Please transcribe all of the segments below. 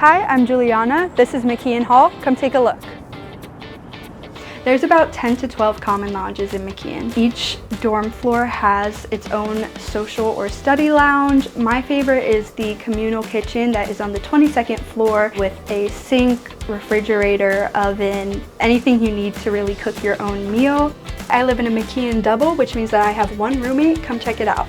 Hi, I'm Juliana. This is McKeon Hall. Come take a look. There's about 10 to 12 common lounges in McKeon. Each dorm floor has its own social or study lounge. My favorite is the communal kitchen that is on the 22nd floor with a sink, refrigerator, oven, anything you need to really cook your own meal. I live in a McKeon double, which means that I have one roommate. Come check it out.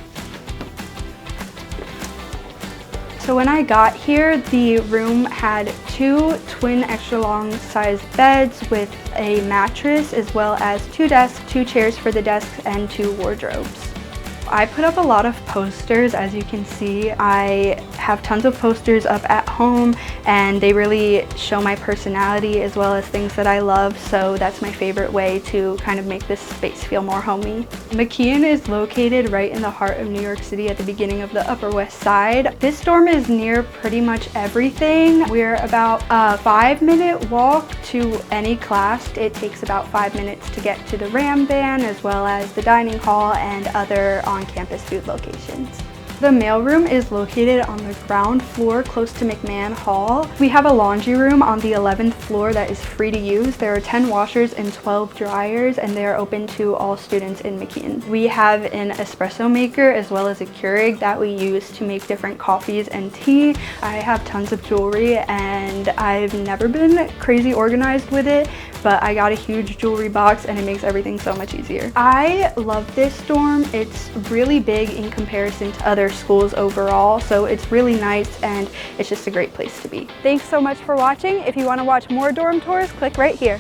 So when I got here, the room had 2 twin extra long size beds with a mattress, as well as 2 desks, 2 chairs for the desks, and 2 wardrobes. I put up a lot of posters, as you can see. I have tons of posters up at home, and they really show my personality as well as things that I love, so that's my favorite way to kind of make this space feel more homey. McKeon is located right in the heart of New York City at the beginning of the Upper West Side. This dorm is near pretty much everything. We're about a 5-minute walk to any class. It takes about 5 minutes to get to the Ram Band, as well as the dining hall and other on-campus food locations. The mailroom is located on the ground floor close to McKeon Hall. We have a laundry room on the 11th floor that is free to use. There are 10 washers and 12 dryers, and they are open to all students in McKeon. We have an espresso maker as well as a Keurig that we use to make different coffees and tea. I have tons of jewelry, and I've never been crazy organized with it, but I got a huge jewelry box and it makes everything so much easier. I love this dorm. It's really big in comparison to other schools overall, so it's really nice and it's just a great place to be. Thanks so much for watching. If you want to watch more dorm tours, click right here.